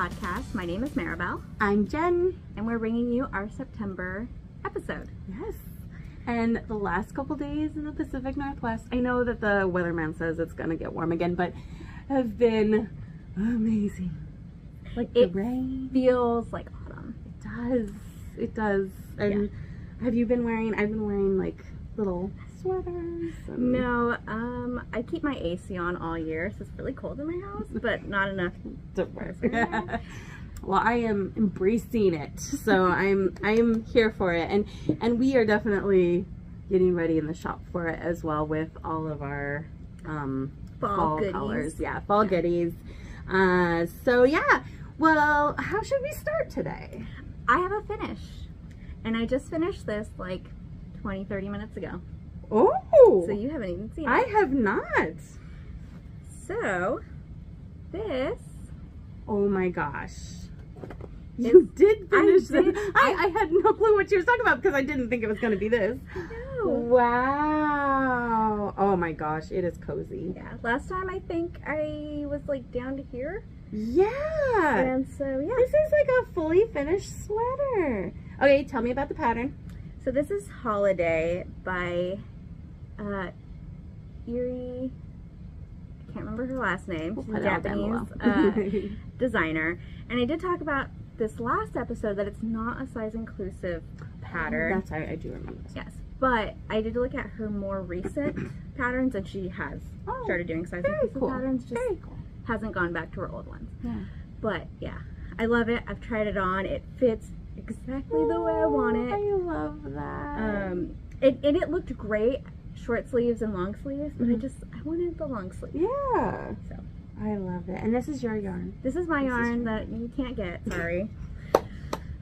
podcast. My name is Maribel. I'm Jen. And we're bringing you our September episode. Yes. And the last couple days in the Pacific Northwest, I know that the weatherman says it's going to get warm again, but have been amazing. Like the rain. Feels like autumn. It does. It does. And have you been wearing, I've been wearing like little sweaters. And... No, I keep my AC on all year, so it's really cold in my house, but not enough to wear. Well, I am embracing it, so I'm here for it, and we are definitely getting ready in the shop for it as well with all of our fall colors. Yeah, fall goodies. So yeah, well, how should we start today? I have a finish, and I just finished this like 20-30 minutes ago. Oh! So you haven't even seen it. I have not. So, this... Oh my gosh. You did finish it. I had no clue what you were talking about because I didn't think it was going to be this. I know. Wow. Oh my gosh, it is cozy. Yeah, last time I think I was like down to here. Yeah. And so, yeah. This is like a fully finished sweater. Okay, tell me about the pattern. So this is Holiday by Eri, I can't remember her last name. She's a Japanese designer. And I did talk about this last episode that it's not a size inclusive pattern. That's right, I do remember this. Yes, but I did look at her more recent patterns, and she has started doing size inclusive patterns. Just hasn't gone back to her old ones. Yeah. But yeah, I love it. I've tried it on. It fits exactly the way I want it. I love that. It looked great, short sleeves and long sleeves, but I wanted the long sleeves. Yeah. So I love it. And this is your yarn. This is my yarn that you can't get. Sorry.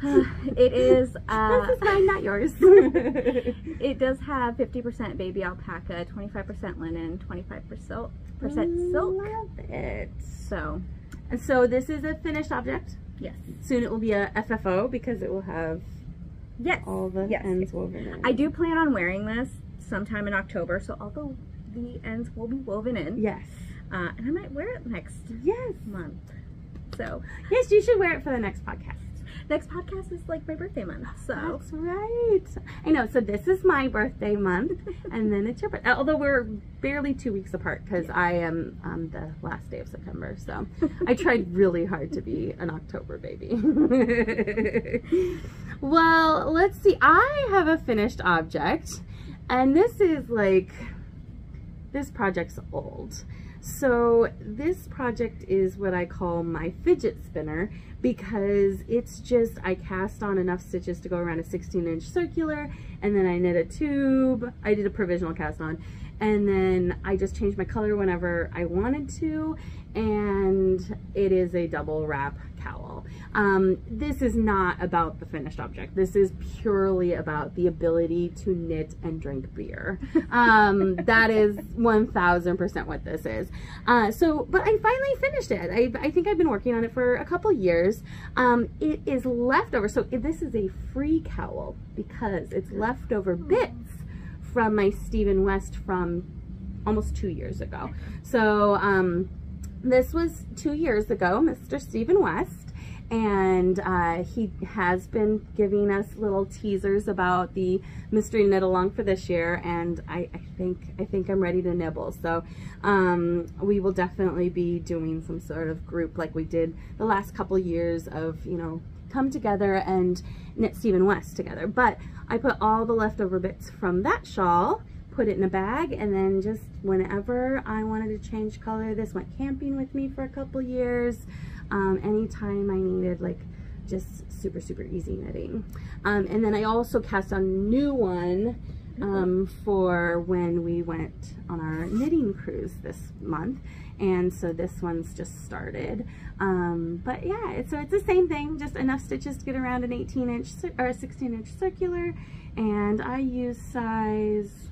It is. This is mine, not yours. It does have 50% baby alpaca, 25% linen, 25% silk. Love it. So. And so this is a finished object. Yes. Soon it will be a FFO because it will have all the ends woven in. I do plan on wearing this sometime in October, so all the ends will be woven in. Yes. And I might wear it next month. So. Yes, you should wear it for the next podcast. Next podcast is like my birthday month, so. That's right. I know, so this is my birthday month, and then it's your birthday. Although we're barely 2 weeks apart, because I am on the last day of September, so I tried really hard to be an October baby. Well, let's see. I have a finished object, and this is like, this project's old. So this project is what I call my fidget spinner, because it's just, I cast on enough stitches to go around a 16-inch circular, and then I knit a tube. I did a provisional cast on, and then I just changed my color whenever I wanted to, and it is a double wrap cowl. This is not about the finished object. This is purely about the ability to knit and drink beer. That is 1000% what this is. But I finally finished it. I think I've been working on it for a couple years. It is leftover. So this is a free cowl because it's leftover bits from my Stephen West from almost 2 years ago. So this was 2 years ago, Mr. Stephen West. And he has been giving us little teasers about the mystery knit along for this year, and I think I'm ready to nibble. So we will definitely be doing some sort of group like we did the last couple years of, you know, come together and knit Stephen West together. But I put all the leftover bits from that shawl, put it in a bag, and then just whenever I wanted to change color, this went camping with me for a couple years. Anytime I needed like just super easy knitting. And then I also cast on a new one for when we went on our knitting cruise this month, and so this one's just started. But yeah, so it's the same thing, just enough stitches to get around an 18-inch or a 16-inch circular, and I use size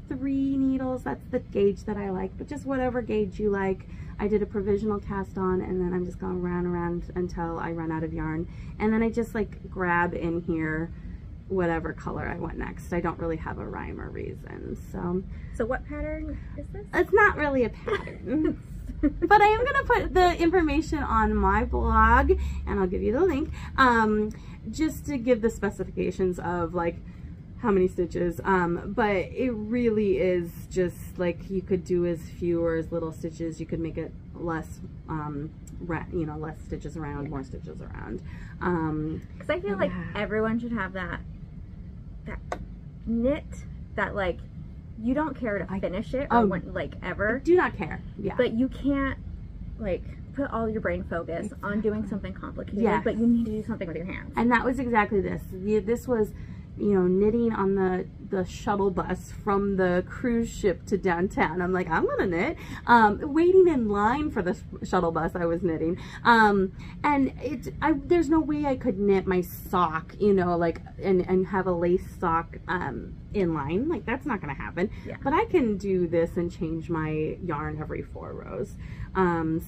3 needles. That's the gauge that I like, but just whatever gauge you like. I did a provisional cast on, and then I'm just going around until I run out of yarn, and then I just like grab in here whatever color I want next. I don't really have a rhyme or reason. So what pattern is this? It's not really a pattern. But I am going to put the information on my blog, and I'll give you the link, just to give the specifications of like how many stitches, but it really is just like you could do as few or as little stitches. You could make it less, you know, less stitches around, more stitches around. Because I feel like everyone should have that knit that like you don't care to finish it or when, like ever. I do not care. Yeah. But you can't like put all your brain focus on doing something complicated, but you need to do something with your hands. And that was exactly this. This was, you know, knitting on the shuttle bus from the cruise ship to downtown. I'm like, I'm gonna knit. Waiting in line for the shuttle bus, I was knitting. And there's no way I could knit my sock, you know, like, and have a lace sock in line. Like, that's not gonna happen. Yeah. But I can do this and change my yarn every 4 rows.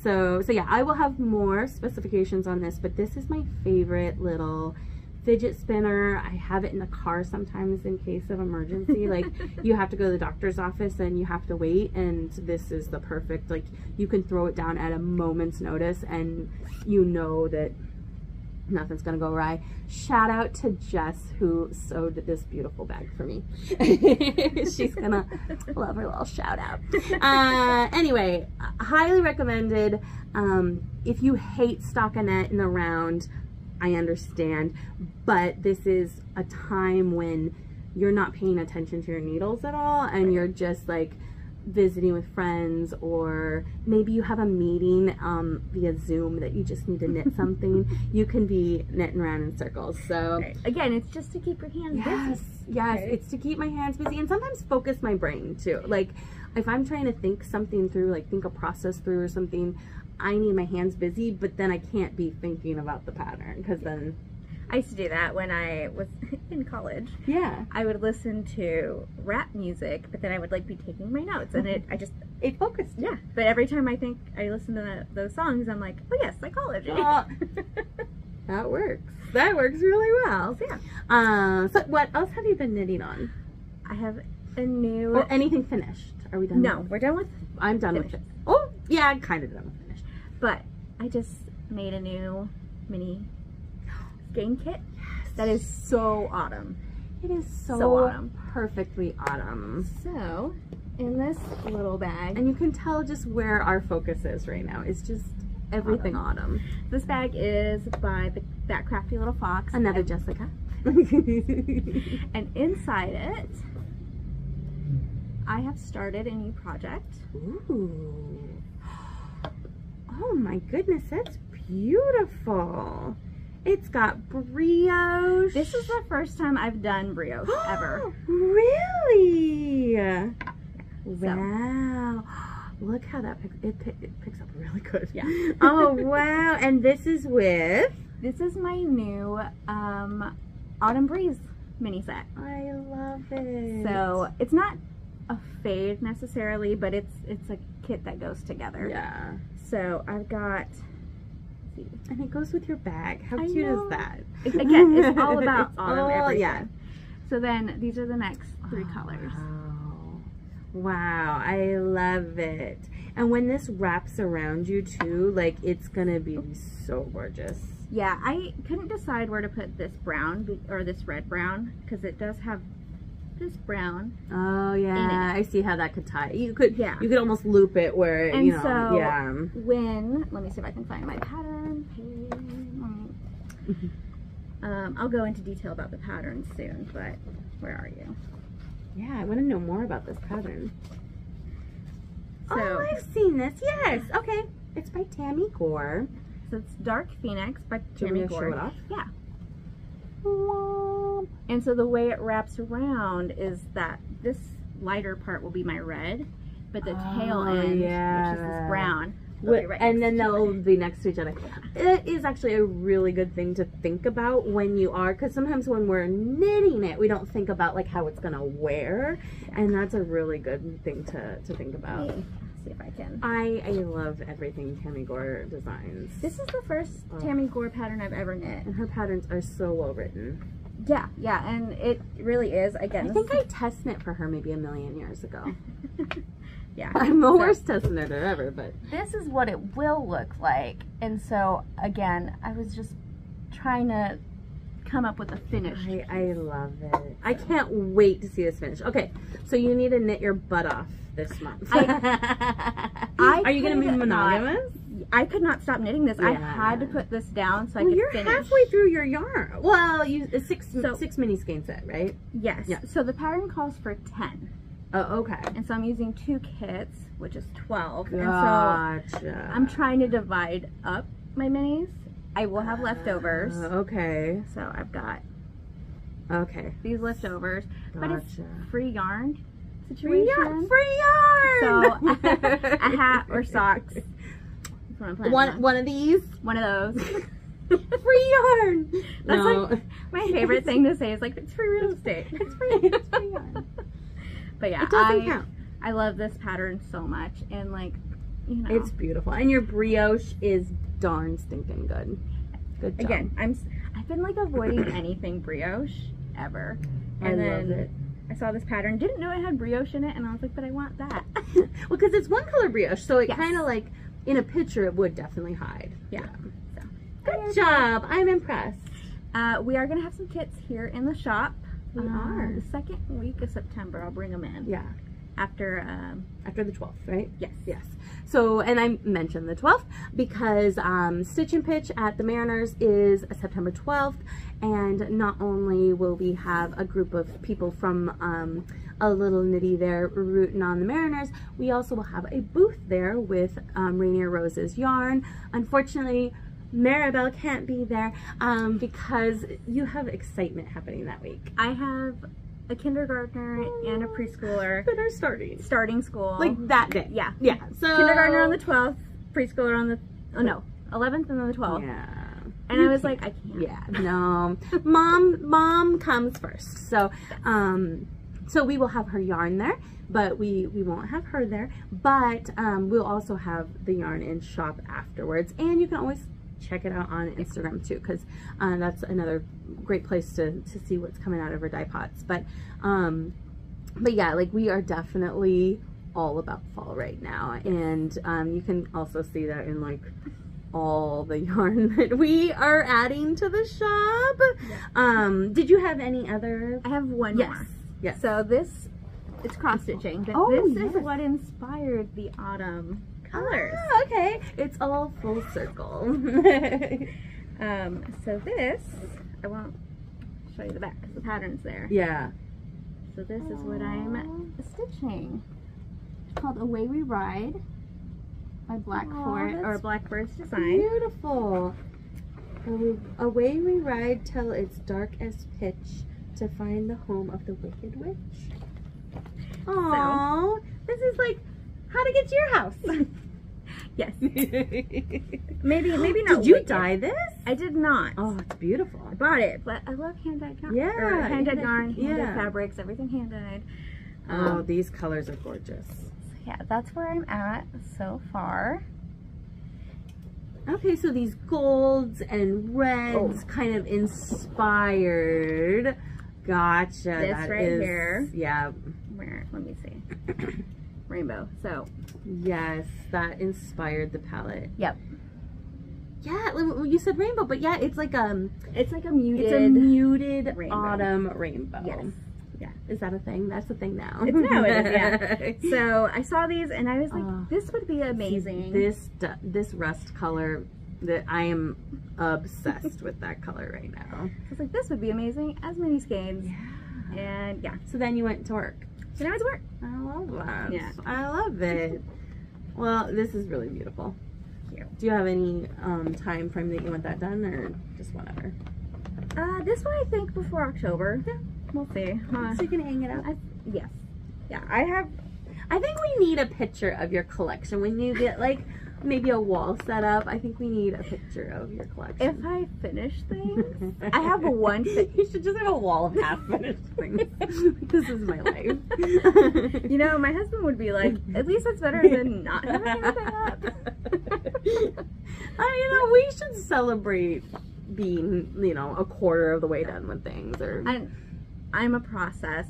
So yeah, I will have more specifications on this, but this is my favorite little fidget spinner. I have it in the car sometimes in case of emergency. Like, you have to go to the doctor's office and you have to wait, and this is the perfect, like, you can throw it down at a moment's notice and you know that nothing's gonna go awry. Shout out to Jess who sewed this beautiful bag for me. She's gonna love her little shout out. Anyway, highly recommended. If you hate stockinette in the round, I understand, but this is a time when you're not paying attention to your needles at all, and you're just like visiting with friends, or maybe you have a meeting via Zoom that you just need to knit something. You can be knitting around in circles. So again, it's just to keep your hands busy. Yes, it's to keep my hands busy and sometimes focus my brain too. Like, if I'm trying to think something through, like think a process through or something, I need my hands busy, but then I can't be thinking about the pattern, because then I used to do that when I was in college. Yeah. I would listen to rap music, but then I would like be taking my notes, and it focused. Yeah. But every time I think I listen to those songs, I'm like, oh yes, psychology. That works. That works really well. Yeah. So what else have you been knitting on? I have a new. Or anything finished? Are we done? No, we're done with. I'm done with it. Oh yeah, I'm kind of done with finished. But I just made a new mini skein kit. That is so autumn. It is so autumn. Perfectly autumn. So, in this little bag. And you can tell just where our focus is right now. It's just everything autumn. This bag is by that crafty little fox. Another Jessica. And inside it, I have started a new project. Ooh. Oh my goodness, that's beautiful. It's got brioche. This is the first time I've done brioche ever. Really? Wow. Look how that picks up really good. Yeah. Oh wow. And this is with? This is my new Autumn Breeze mini set. I love it. So it's not a fade necessarily, but it's a kit that goes together. Yeah. So I've got. And it goes with your bag. How cute is that? Again, it's all about autumn everything. Yeah. So then these are the next 3 colors. Wow, I love it. And when this wraps around you too, like, it's gonna be so gorgeous. Yeah, I couldn't decide where to put this brown or this red brown, because it does have this brown. Oh yeah, I see how that could tie. You could almost loop it where and you know. So yeah. When let me see if I can find my pattern. I'll go into detail about the pattern soon, but where are you? Yeah, I want to know more about this pattern. So, oh, I've seen this. Yes. Okay. It's by Tammy Gore. So it's Dark Phoenix by Tammy Gore. Show it off? Yeah. And so the way it wraps around is that this lighter part will be my red, but the tail end, which is this brown, and then they'll be next to each other. It is actually a really good thing to think about when you are, because sometimes when we're knitting it, we don't think about like how it's gonna wear, and that's a really good thing to think about. Let's see if I can. I love everything Tammy Gore designs. This is the first Tammy Gore pattern I've ever knit, and her patterns are so well written. Yeah, and it really is. Again, I think I test knit for her maybe a million years ago. Yeah. I'm the worst test knitter ever, but this is what it will look like. And so, again, I was just trying to come up with a finish. I love it. I can't wait to see this finish. Okay, so you need to knit your butt off this month. Are you going to be monogamous? I could not stop knitting this. Yeah. I had to put this down so I could you're finish. Halfway through your yarn. Well, six mini skein set, right? Yes. Yeah. So the pattern calls for 10. Oh, okay. And so I'm using 2 kits, which is 12. Gotcha. And so I'm trying to divide up my minis. I will have leftovers. Okay. So I've got these leftovers. Gotcha. But it's free yarn situation. Free yarn! So a hat or socks. One of these? One of those. Free yarn! That's like my favorite thing to say is like, it's free real estate. It's free yarn. But yeah, it doesn't count. I love this pattern so much, and like, you know, it's beautiful. And your brioche is darn stinking good. Good job. Again, I've been like avoiding anything brioche ever, and I love it. I saw this pattern, didn't know it had brioche in it, and I was like, but I want that. Well, because it's one color brioche, so it kind of like in a picture it would definitely hide. Yeah. So good job. I'm impressed. We are gonna have some kits here in the shop. We are. The second week of September, I'll bring them in. Yeah. After the 12th, right? Yes. Yes. So, and I mentioned the 12th because Stitch and Pitch at the Mariners is September 12th, and not only will we have a group of people from a little Knitty there rooting on the Mariners, we also will have a booth there with Rainier Rose's yarn. Unfortunately, Maribel can't be there because you have excitement happening that week. I have a kindergartner and a preschooler that are starting school. Like that day. Yeah. Yeah. So kindergartner on the 12th, preschooler on the 11th and then the 12th. Yeah. And I was like, I can't. Yeah. No. Mom comes first. So so we will have her yarn there, but we won't have her there. But we'll also have the yarn in shop afterwards, and you can always check it out on Instagram too, because that's another great place to see what's coming out of her dye pots. But yeah, like we are definitely all about fall right now, and you can also see that in like all the yarn that we are adding to the shop. Yeah. Did you have any other? I have one more. Yes. So this, it's cross stitching, but this is what inspired the autumn colors. Ah, okay. It's all full circle. So this, I won't show you the back because the pattern's there. Yeah. So this is what I'm stitching. It's called Away We Ride by Blackbird's Design. Beautiful. Away we ride till it's dark as pitch to find the home of the Wicked Witch. Aww. So, this is like how to get to your house. Yes. Maybe not. Did you dye this? I did not. Oh, it's beautiful. I bought it, but I love hand-dyed yarn. Yeah. Hand-dyed yarn, hand-dyed fabrics, everything hand-dyed. Oh, these colors are gorgeous. So yeah, that's where I'm at so far. Okay, so these golds and reds kind of inspired. Gotcha. This that right here. Yeah. Where? Let me see. Rainbow. So. Yes, that inspired the palette. Yep. Yeah, you said rainbow, but yeah, it's like it's like a muted. It's a muted rainbow. Autumn rainbow. Yes. Yeah. Is that a thing? That's a thing now. It's now. It is, yeah. So I saw these and I was like, this would be amazing. This rust color, that I am obsessed with that color right now. I was like, this would be amazing as mini skeins. Yeah. And yeah. So then you went to work. So now it's work. I love that. Yeah. I love it. Well, this is really beautiful. Thank you. Do you have any time frame that you want that done, or just whenever? This one I think before October. Yeah. We'll see. So you can hang it up? Yes. Yeah, I think we need a picture of your collection when you get like maybe a wall set up. I think we need a picture of your collection. If I finish things, I have one. You should just have a wall of half finished things. This is my life. You know, my husband would be like, at least that's better than not having anything up. You know, we should celebrate being, you know, a quarter of the way done with things. Or I'm a process.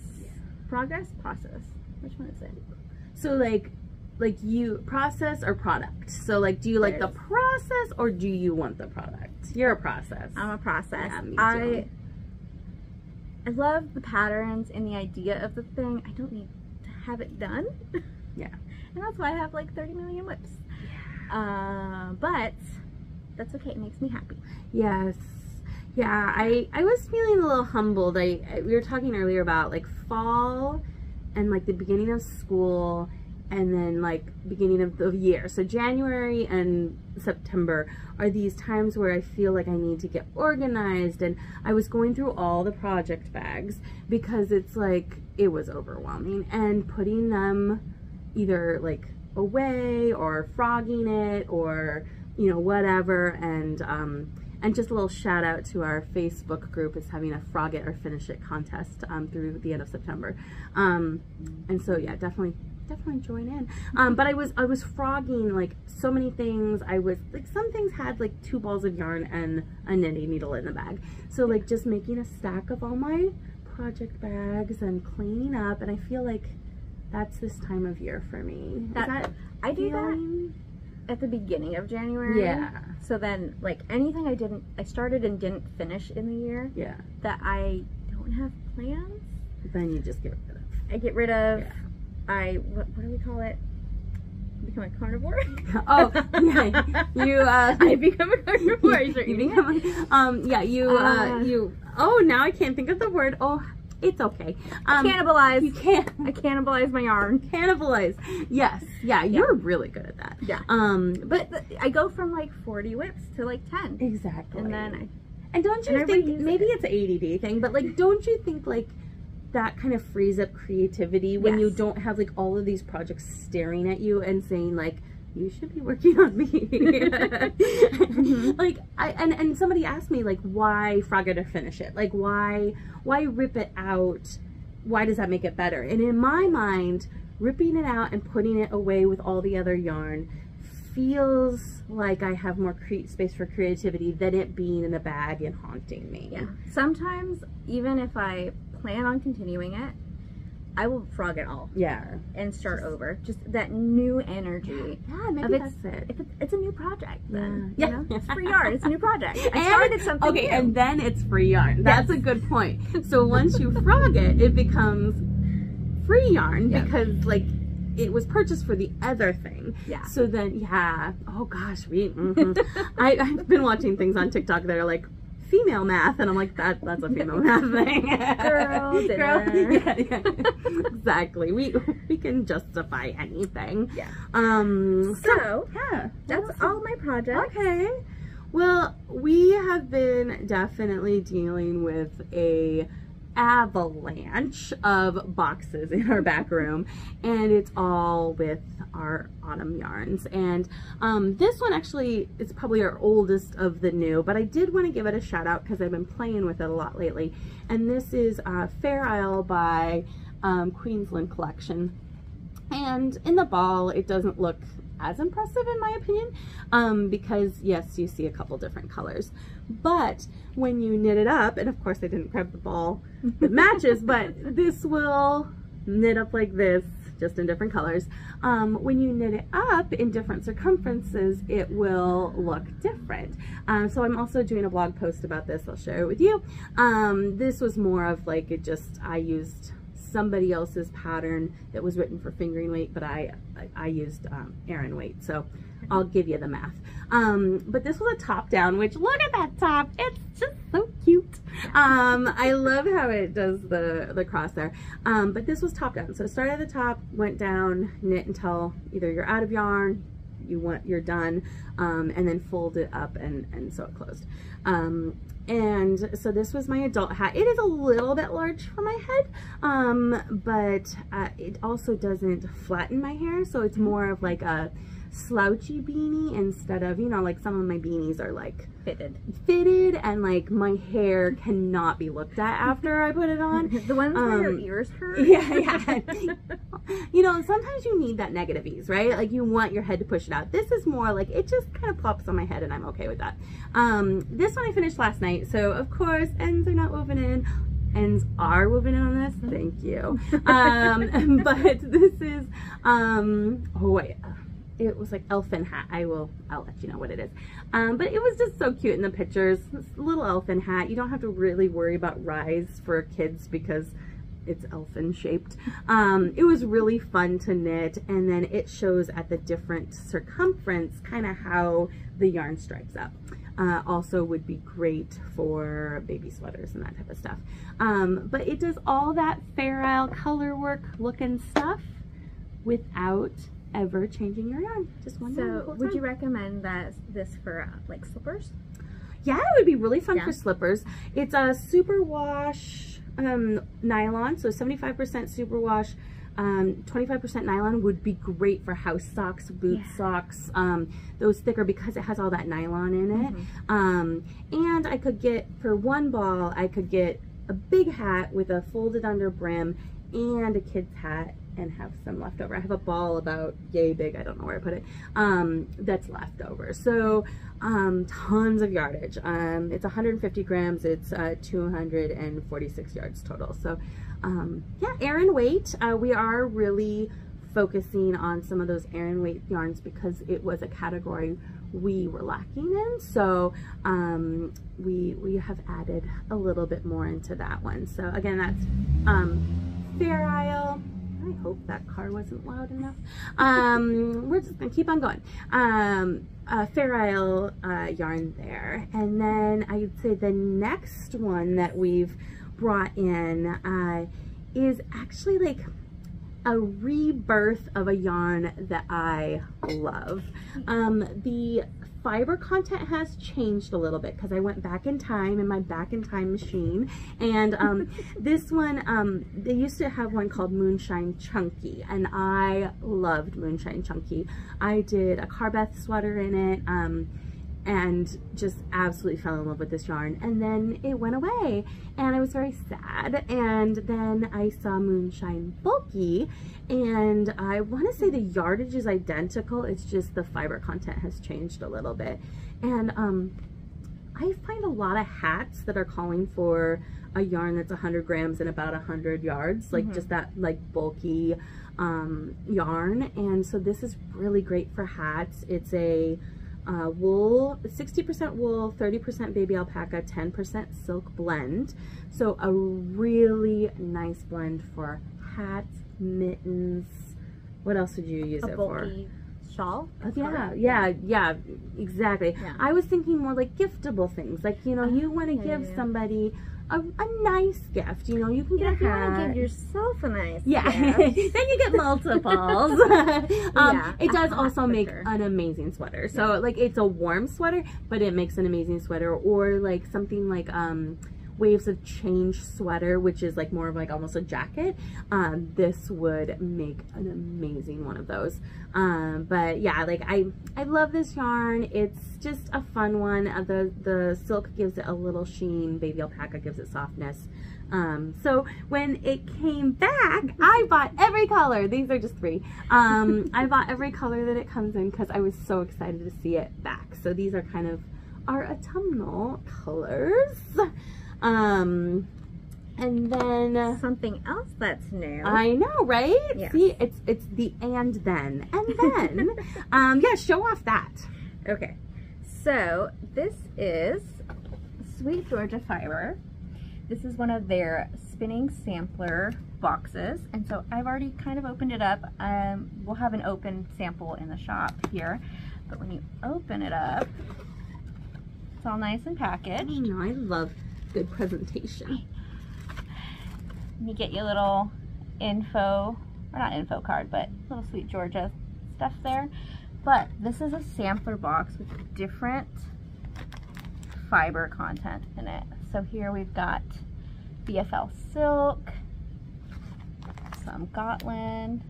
Progress? Process. Which one is it? So like you process or product. So like, do you like the process or do you want the product? You're a process. I'm a process. Yeah, me too. I love the patterns and the idea of the thing. I don't need to have it done. Yeah. And that's why I have like 30 million whips. Yeah. But that's okay. It makes me happy. Yes. Yeah, I was feeling a little humbled. We were talking earlier about like fall and like the beginning of school and then like beginning of the year. So January and September are these times where I feel like I need to get organized, and I was going through all the project bags because it's like it was overwhelming, and putting them either like away or frogging it or, you know, whatever. And just a little shout out to our Facebook group is having a frog it or finish it contest through the end of September. And so yeah, definitely join in. But I was frogging like so many things. I was like, some things had like 2 balls of yarn and a knitting needle in the bag. So like just making a stack of all my project bags and cleaning up, and I feel like that's this time of year for me. I do that at the beginning of January. Yeah. So then like anything I started and didn't finish in the year. Yeah. That I don't have plans. Then you just get rid of. I get rid of. Yeah. What do we call it? Become a carnivore? Oh, yeah. You, I become a carnivore. I start eating oh, now I can't think of the word. Oh, it's okay. Cannibalize. You can't. I cannibalize my yarn. Cannibalize. Yes. Yeah, you're really good at that. Yeah. But I go from like 40 whips to like 10. Exactly. And then don't you think, maybe it's an ADD thing, but like, don't you think like, that kind of frees up creativity when you don't have like all of these projects staring at you and saying like, you should be working on me. Like and somebody asked me like, why frog it or finish it? Like why rip it out? Why does that make it better? And in my mind, ripping it out and putting it away with all the other yarn feels like I have more space for creativity than it being in a bag and haunting me. Yeah. Sometimes even if I plan on continuing it, I will frog it all. Yeah. And start over. Just that new energy. Yeah, maybe that's it. If it's a new project then. Yeah. You know? It's free yarn. It's a new project. I started something okay, new. And then it's free yarn. That's a good point. So once you frog it, it becomes free yarn because like it was purchased for the other thing. Yeah. So then, yeah. Oh gosh, I've been watching things on TikTok that are like female math, and I'm like, that's a female math thing. Girl, yeah. Exactly. We can justify anything. Yeah. So yeah, that's all my projects. Okay. Well, we have been definitely dealing with a avalanche of boxes in our back room, and it's all with our autumn yarns. And this one actually is probably our oldest of the new, but I did want to give it a shout out because I've been playing with it a lot lately. And this is Fair Isle by Queensland Collection. And in the ball, it doesn't look as impressive in my opinion, because yes, you see a couple different colors, but when you knit it up, and of course I didn't grab the ball that matches, but this will knit up like this, just in different colors. When you knit it up in different circumferences, it will look different. So I'm also doing a blog post about this. I'll share it with you. This was more of like, I used somebody else's pattern that was written for fingering weight, but I used Aran weight, so I'll give you the math. But this was a top down, which look at that top, it's just so cute. I love how it does the cross there. But this was top down, so start at the top, went down, knit until either you're out of yarn, you're done, and then fold it up and sew it closed. And so this was my adult hat. It is a little bit large for my head, but it also doesn't flatten my hair, so it's more of like a slouchy beanie instead of, you know, like some of my beanies are like fitted and like my hair cannot be looked at after I put it on. The ones where your ears hurt. Yeah. You know, sometimes you need that negative ease, right? Like you want your head to push it out. This is more like it just kind of plops on my head and I'm okay with that. This one I finished last night, so of course ends are not woven in. Ends are woven in on this. Thank you. But this is oh wait. It was like elephant hat. I'll let you know what it is. But it was just so cute in the pictures. This little elephant hat. You don't have to really worry about rise for kids because it's elfin shaped. It was really fun to knit, and then it shows at the different circumference kind of how the yarn stripes up. Also would be great for baby sweaters and that type of stuff. But it does all that Fair Isle color work looking stuff without ever changing your yarn. Just one yarn. So would you recommend this for like slippers? Yeah, it would be really fun for slippers. It's a superwash nylon, so 75% superwash, 25% nylon would be great for house socks, boot socks, those thicker, because it has all that nylon in it. And I could get, for one ball, I could get a big hat with a folded under brim and a kid's hat and have some left over. I have a ball about yay big, I don't know where I put it, that's left over. So tons of yardage. It's 150 grams, it's 246 yards total. So yeah, Aran weight, we are really focusing on some of those Aran weight yarns because it was a category we were lacking in. So we have added a little bit more into that one. So again, that's Fair Isle. I hope that car wasn't loud enough. We're just gonna keep on going. Fair Isle yarn there. And then I would say the next one that we've brought in is actually like a rebirth of a yarn that I love. The fiber content has changed a little bit because I went back in time in my back in time machine, and this one, they used to have one called Moonshine Chunky, and I loved Moonshine Chunky. I did a Carbeth sweater in it, and just absolutely fell in love with this yarn, and then it went away and I was very sad. And then I saw Moonshine Bulky, and I want to say the yardage is identical, it's just the fiber content has changed a little bit. And I find a lot of hats that are calling for a yarn that's 100 grams and about 100 yards, like just that like bulky yarn. And so this is really great for hats. It's a wool, 60% wool, 30% baby alpaca, 10% silk blend. So a really nice blend for hats, mittens. What else would you use it for? Shawl? Yeah, exactly. Yeah. I was thinking more like giftable things. Like, you know, you want to give somebody a nice gift. You know, you can get a hat. You want to give yourself a nice gift. Then you get multiples. It does also make an amazing sweater. So like it's a warm sweater, but it makes an amazing sweater. Or like something like Waves of Change sweater, which is like more of like almost a jacket. This would make an amazing one of those. But yeah, like I love this yarn. It's just a fun one. The silk gives it a little sheen, baby alpaca gives it softness. So when it came back, I bought every color. These are just 3. I bought every color that it comes in because I was so excited to see it back. So these are kind of our autumnal colors. And then something else that's new. I know, right? Yes. See, it's the and then. Yeah, show off that. Okay, so this is Sweet Georgia Fiber. This is one of their spinning sampler boxes, and so I've already kind of opened it up. We'll have an open sample in the shop here, but when you open it up, it's all nice and packaged. I know, I love good presentation. You get your little info, or not info card, but little Sweet Georgia stuff there. But this is a sampler box with different fiber content in it. So here we've got BFL silk, some Gotland.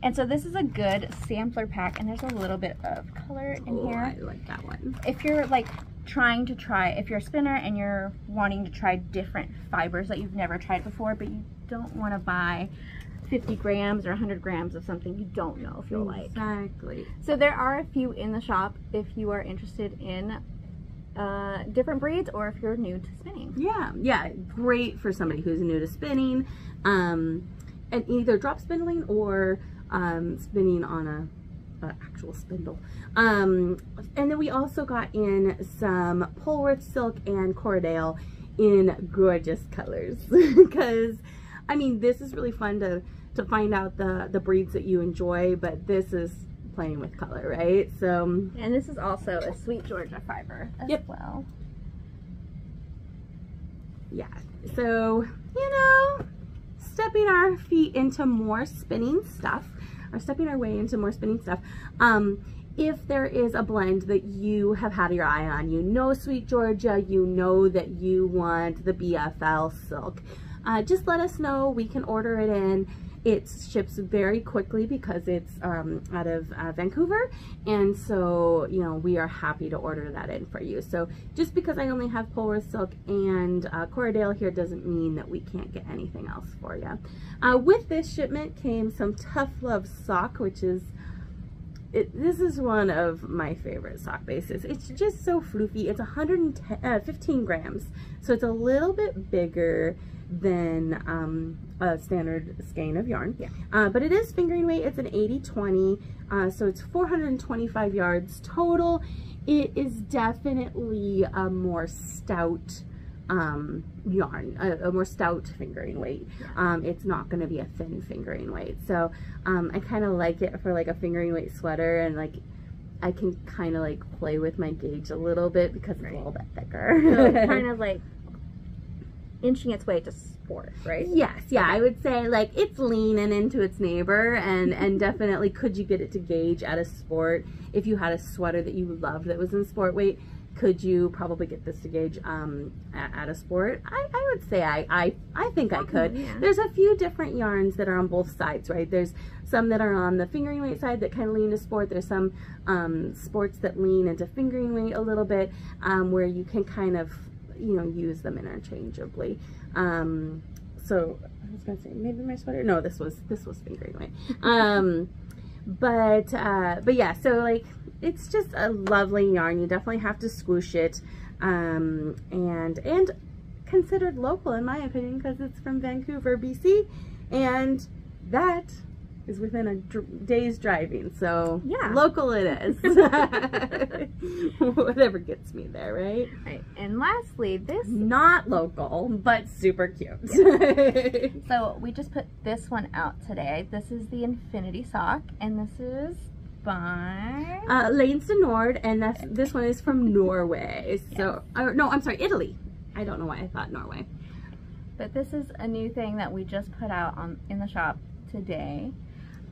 And so this is a good sampler pack, and there's a little bit of color in here. I like that one. If you're like trying to try, if you're a spinner and you're wanting to try different fibers that you've never tried before, but you don't want to buy 50 grams or 100 grams of something you don't know if you'll like. Exactly. So there are a few in the shop if you are interested in different breeds or if you're new to spinning. Yeah, great for somebody who's new to spinning, and either drop spindling or spinning on a actual spindle. And then we also got in some Polworth silk and Corriedale in gorgeous colors because I mean this is really fun to find out the breeds that you enjoy, but this is playing with color, right? So, and this is also a Sweet Georgia fiber as well. Yeah, so you know, stepping our feet into more spinning stuff, or stepping our way into more spinning stuff. If there is a blend that you have had your eye on, you know Sweet Georgia, you know that you want the BFL silk, just let us know. We can order it in. It ships very quickly because it's out of Vancouver, and so you know we are happy to order that in for you. So just because I only have Polworth silk and Corriedale here doesn't mean that we can't get anything else for you. With this shipment came some Tough Love sock, which is this is one of my favorite sock bases. It's just so floofy. It's 15 grams, so it's a little bit bigger than a standard skein of yarn. Yeah. But it is fingering weight. It's an 80/20, so it's 425 yards total. It is definitely a more stout yarn, a more stout fingering weight. It's not going to be a thin fingering weight, so I kind of like it for like a fingering weight sweater, and like I can kind of like play with my gauge a little bit because it's a little bit thicker. So it's kind of like inching its way to sport, right? Yes, yeah, okay. I would say like it's leaning into its neighbor, and definitely could you get it to gauge at a sport. If you had a sweater that you loved that was in sport weight, could you probably get this to gauge at a sport? I would say I think I could. Yeah. There's a few different yarns that are on both sides, right? There's some that are on the fingering weight side that kind of lean to sport. There's some sports that lean into fingering weight a little bit, where you can kind of, you know, use them interchangeably. So I was gonna say maybe my sweater. No, this was fingering weight. But yeah, so like it's just a lovely yarn. You definitely have to swoosh it, and considered local in my opinion because it's from Vancouver, BC, and that is within a day's driving, so yeah, local it is. Whatever gets me there, right? Right. And lastly, this not local but super cute. Yeah. So we just put this one out today. This is the Infinity sock, and this is by Lanes de Nord, and this one is from Norway. So no, I'm sorry, Italy. I don't know why I thought Norway. But this is a new thing that we just put out in the shop today.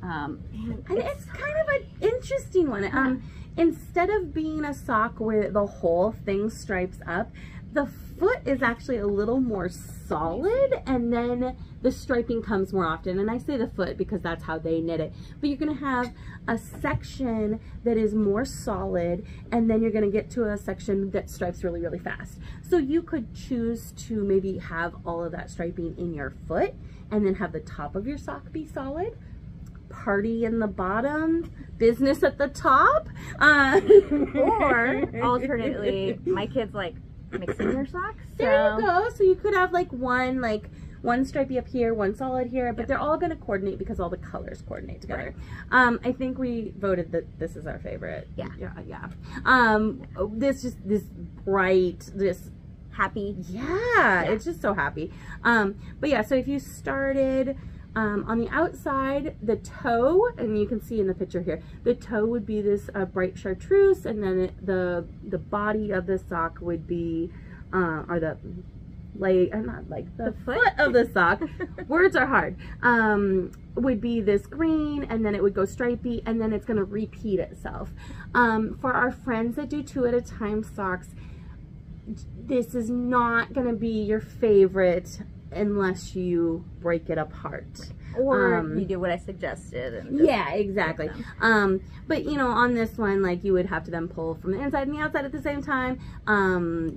And it's kind of an interesting one. Instead of being a sock where the whole thing stripes up, the foot is actually a little more solid, and then the striping comes more often. And I say the foot because that's how they knit it. But you're going to have a section that is more solid, and then you're going to get to a section that stripes really, really fast. So you could choose to maybe have all of that striping in your foot, and then have the top of your sock be solid. Party in the bottom, business at the top, or alternately, my kids like mixing their socks. So. There you go. So you could have like one stripey up here, one solid here, but they're all going to coordinate because all the colors coordinate together. Right. I think we voted that this is our favorite. Yeah. This bright, this happy. Yeah, it's just so happy. But yeah, so if you started on the outside, the toe, and you can see in the picture here, the toe would be this bright chartreuse, and then the body of the sock would be, or leg, not like the foot of the sock. Words are hard. Would be this green, and then it would go stripey, and then it's going to repeat itself. For our friends that do 2 at a time socks, this is not going to be your favorite unless you break it apart. Or you do what I suggested. And yeah, exactly. But you know, on this one, like, you would have to then pull from the inside and the outside at the same time.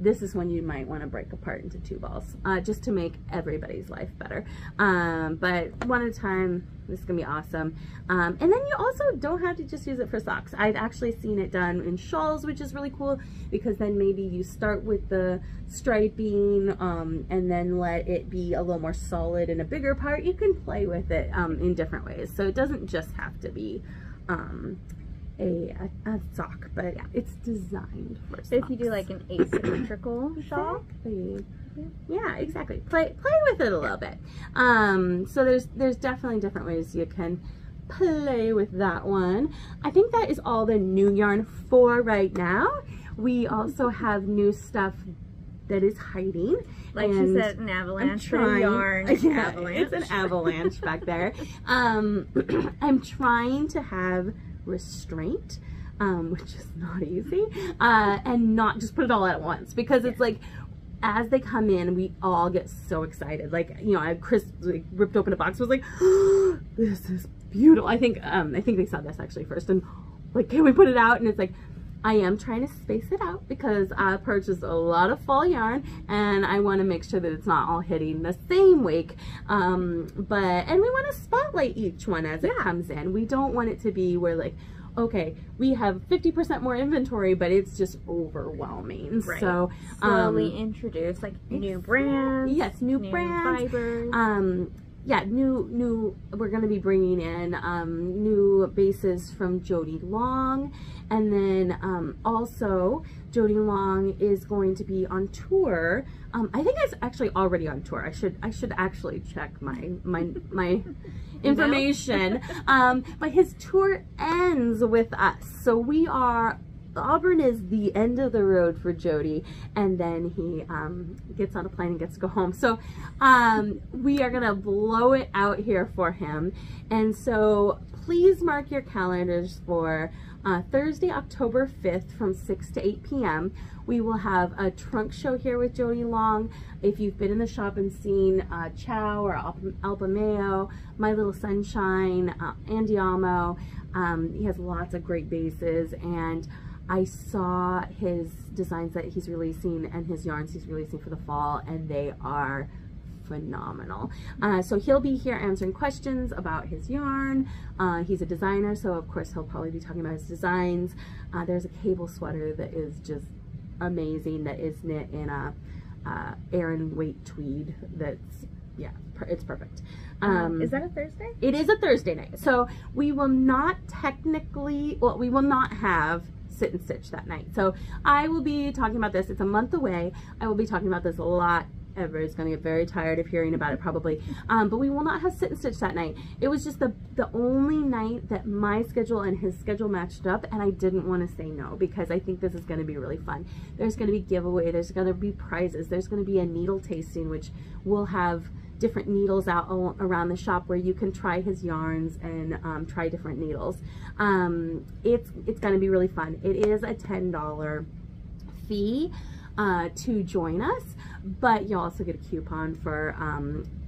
This is when you might want to break apart into 2 balls, just to make everybody's life better. But 1 at a time, this is gonna be awesome. And then you also don't have to just use it for socks. I've actually seen it done in shawls, which is really cool, because then maybe you start with the striping and then let it be a little more solid in a bigger part. You can play with it in different ways, so it doesn't just have to be a sock, but yeah, it's designed for socks. If you do like an asymmetrical shawl, yeah, exactly. Play with it a little bit. So there's definitely different ways you can play with that one. I think that is all the new yarn for right now. We also have new stuff that is hiding. Like she said, an avalanche for yarn. Yeah, avalanche. It's an avalanche back there. I'm trying to have restraint, which is not easy, and not just put it all at once, because it's like, as they come in, we all get so excited. Like, you know, Chris like ripped open a box, was like, oh, this is beautiful. I think they saw this actually first, and like, can we put it out? And it's like, I am trying to space it out because I purchased a lot of fall yarn, and I want to make sure that it's not all hitting the same week. And we want to spotlight each one as it comes in. We don't want it to be where, like, okay, we have 50% more inventory, but it's just overwhelming. Right. So slowly introduce like new brands. Yes, new brands. Fibers. Yeah, new. We're going to be bringing in new bases from Jody Long, and then also Jody Long is going to be on tour. I think it's actually already on tour. I should actually check my information. But his tour ends with us, so we are. Auburn is the end of the road for Jody, and then he gets on a plane and gets to go home. So we are gonna blow it out here for him, and so please mark your calendars for Thursday, October 5th from 6 to 8 p.m. We will have a trunk show here with Jody Long. If you've been in the shop and seen Chow or Alpameo, My Little Sunshine, Andiamo, he has lots of great bases, and I saw his designs that he's releasing and his yarns he's releasing for the fall, and they are phenomenal. So he'll be here answering questions about his yarn. He's a designer, so of course he'll probably be talking about his designs. There's a cable sweater that is just amazing, that is knit in a Aran weight tweed. That's, yeah, it's perfect. Is that a Thursday? It is a Thursday night. So we will not technically, well, we will not have sit and stitch that night. So I will be talking about this. It's a month away. I will be talking about this a lot. Everybody's going to get very tired of hearing about it probably. But we will not have sit and stitch that night. It was just the only night that my schedule and his schedule matched up, and I didn't want to say no, because I think this is going to be really fun. There's going to be giveaway. There's going to be prizes. There's going to be a needle tasting, which will have different needles out around the shop where you can try his yarns and try different needles. It's going to be really fun. It is a $10 fee to join us, but you also get a coupon for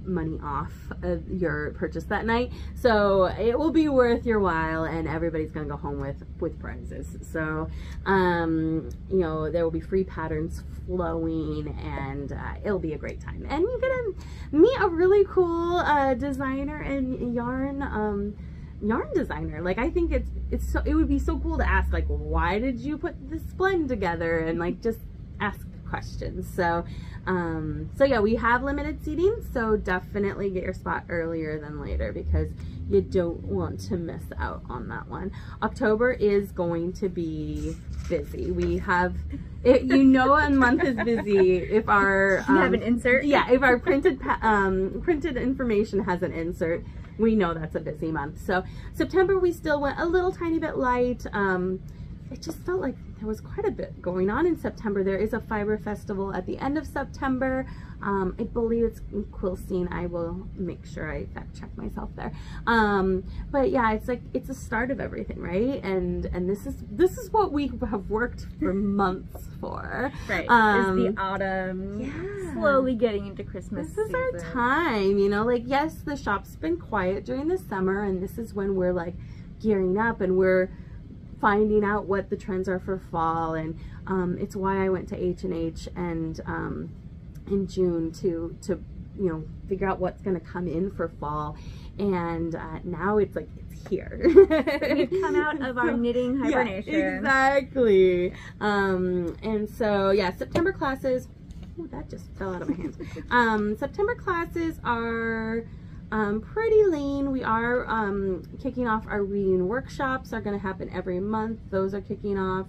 money off of your purchase that night, so it will be worth your while, and everybody's gonna go home with prizes. So you know, there will be free patterns flowing, and it'll be a great time, and you're gonna meet a really cool designer and yarn designer. Like, I think it would be so cool to ask, like, why did you put this blend together, and like just ask questions. So so yeah, we have limited seating, so definitely get your spot earlier than later, because you don't want to miss out on that one. October is going to be busy. We have it, you know, a month is busy if our you have an insert. Yeah, if our printed information has an insert, we know that's a busy month. So September we still went a little tiny bit light. it just felt like there was quite a bit going on in September. There is a fiber festival at the end of September. I believe it's in Quilstein. I will make sure I fact check myself there. But yeah, it's like, it's the start of everything, right? And this is what we have worked for months for. Right. Is the autumn. Yeah. Slowly getting into Christmas This is our time, you know, like, yes, the shop's been quiet during the summer, and this is when we're like gearing up and we're finding out what the trends are for fall. And it's why I went to H&H and in June to you know, figure out what's going to come in for fall. And now it's like, it's here. We've come out of our knitting hibernation. Yeah, exactly. And so yeah, September classes, oh, that just fell out of my hands. September classes are pretty lean. We are kicking off our reading workshops. Are going to happen every month. Those are kicking off.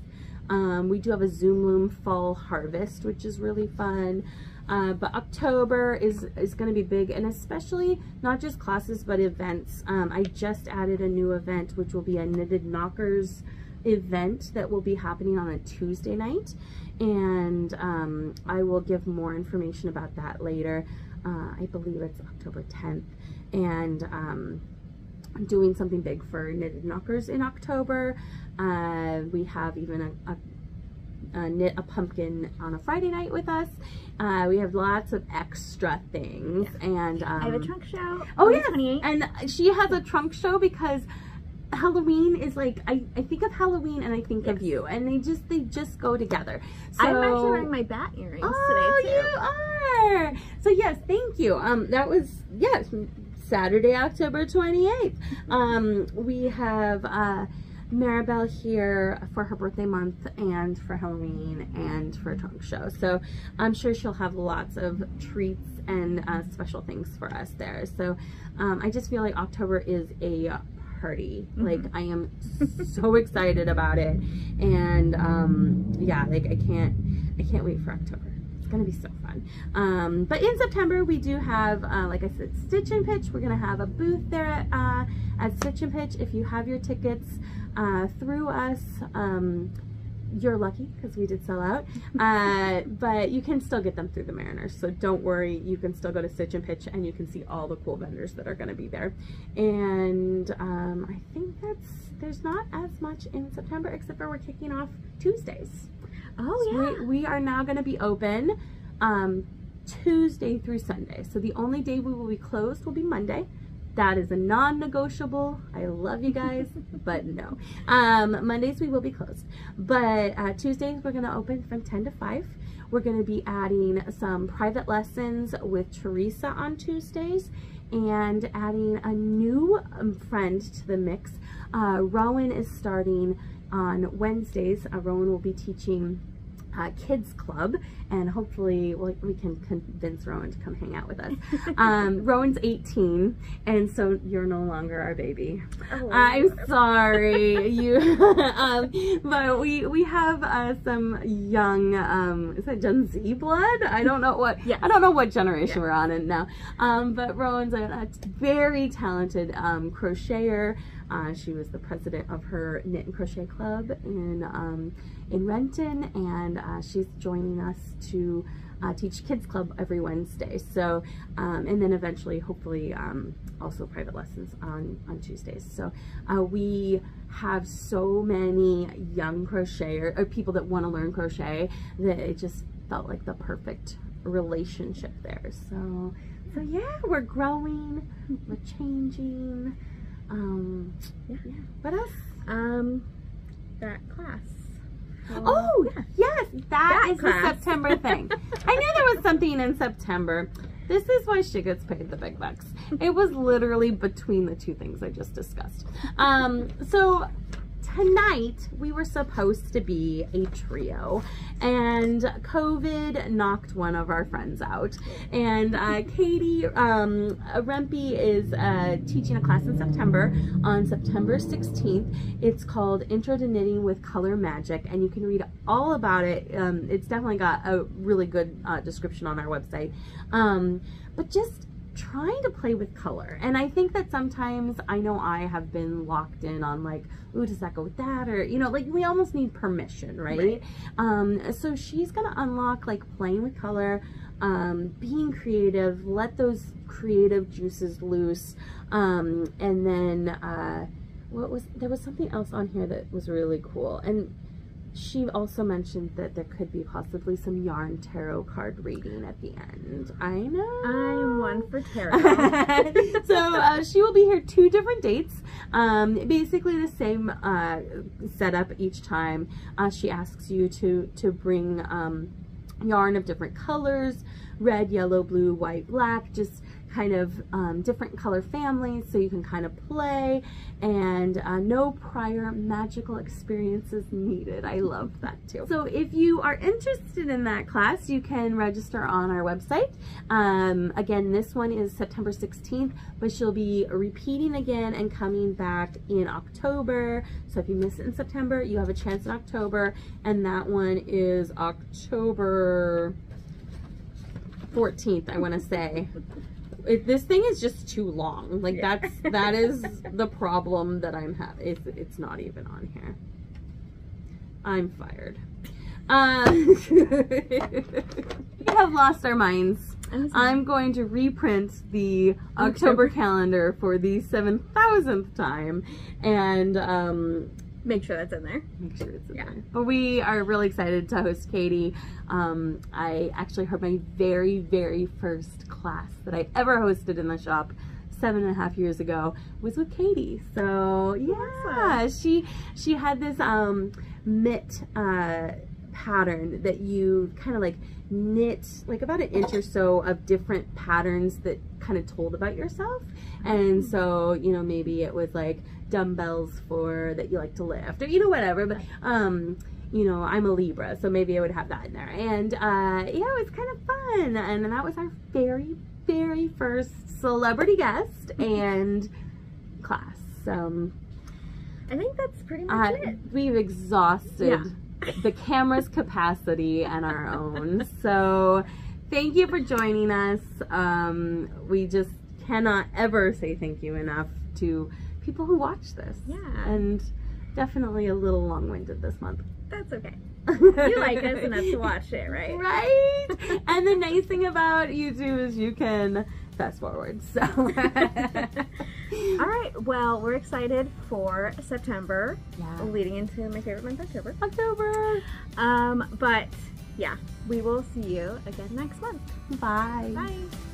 We do have a Zoom Loom fall harvest, which is really fun. But October is going to be big, and especially not just classes but events. I just added a new event, which will be a Knitted Knockers event that will be happening on a Tuesday night, and I will give more information about that later. I believe it's October 10th, and I'm doing something big for Knitted Knockers in October. We have even knit a pumpkin on a Friday night with us. We have lots of extra things, and I have a trunk show. Oh yeah, and she has a trunk show because Halloween is like, I think of Halloween and I think of you, and they just go together. So, I'm actually wearing my bat earrings today too. You are. So yes, thank you. That was, yes, Saturday, October 28th. We have Maribel here for her birthday month and for Halloween and for a trunk show. So I'm sure she'll have lots of treats and special things for us there. So I just feel like October is a party. Like, I am so excited about it, and yeah, like I can't wait for October. It's gonna be so fun. But in September we do have, like I said, Stitch and Pitch. We're gonna have a booth there at Stitch and Pitch. If you have your tickets through us, you're lucky because we did sell out, but you can still get them through the Mariners, so don't worry, you can still go to Stitch and Pitch and you can see all the cool vendors that are going to be there. And I think there's not as much in September, except for we're kicking off Tuesdays. Oh so yeah, we are now going to be open Tuesday through Sunday, so the only day we will be closed will be Monday. That is a non-negotiable. I love you guys, but no. Mondays we will be closed. But Tuesdays we're going to open from 10 to 5. We're going to be adding some private lessons with Teresa on Tuesdays, and adding a new friend to the mix. Rowan is starting on Wednesdays. Rowan will be teaching Kids Club, and hopefully we can convince Rowan to come hang out with us. Rowan's 18, and so you're no longer our baby. Oh, I'm sorry. You but we have some young is that Gen Z blood? I don't know what I don't know what generation we're on in now. But Rowan's a very talented crocheter. She was the president of her knit and crochet club in Renton, and she's joining us to teach Kids Club every Wednesday. So, and then eventually, hopefully, also private lessons on Tuesdays. So we have so many young crocheters, or people that want to learn crochet, that it just felt like the perfect relationship there. So yeah, we're growing, we're changing. Yeah. What else? That class. Oh, yes, that is class. the September thing. I knew there was something in September. This is why she gets paid the big bucks. It was literally between the two things I just discussed. So tonight we were supposed to be a trio, and COVID knocked one of our friends out. And Katie Rempe is teaching a class in September, on September 16th. It's called Intro to Knitting with Color Magic, and you can read all about it. It's definitely got a really good description on our website. But just trying to play with color. And I think that sometimes, I know I have been locked in on like, ooh, does that go with that? Or, you know, like we almost need permission, right? So she's gonna unlock like playing with color, being creative, let those creative juices loose, and then there was something else on here that was really cool. And she also mentioned that there could be possibly some yarn tarot card reading at the end. I know. I'm one for tarot. So she will be here 2 different dates. Basically the same setup each time. She asks you to bring yarn of different colors, red, yellow, blue, white, black, just kind of different color families, so you can kind of play, and no prior magical experiences needed. I love that too. So if you are interested in that class, you can register on our website. Again, this one is September 16th, but she'll be repeating again and coming back in October. So if you miss it in September, you have a chance in October, and that one is October 14th, I want to say. This thing is just too long. Like that is the problem that I'm having. It's not even on here. I'm fired. We have lost our minds. I'm going to reprint the October calendar for the 7,000th time, and make sure that's in there. Make sure it's in there. But we are really excited to host Katie. I actually heard my very, very first class that I ever hosted in the shop 7.5 years ago was with Katie. So yeah, she had this mitt pattern that you kind of like knit like about an inch or so of different patterns that kind of told about yourself. And so, you know, maybe it was like dumbbells for that you like to lift, or you know, whatever, but you know, I'm a Libra, so maybe I would have that in there. And yeah, it was kind of fun, and that was our very, very first celebrity guest and class. I think that's pretty much it. We've exhausted the camera's capacity and our own. So thank you for joining us. We just cannot ever say thank you enough to people who watch this. Yeah. And definitely a little long-winded this month. That's okay. You like us enough to watch it, right? Right? And the nice thing about YouTube is you can fast forward. So all right, well, we're excited for September, leading into my favorite month, October. But yeah, we will see you again next month. Bye. Bye.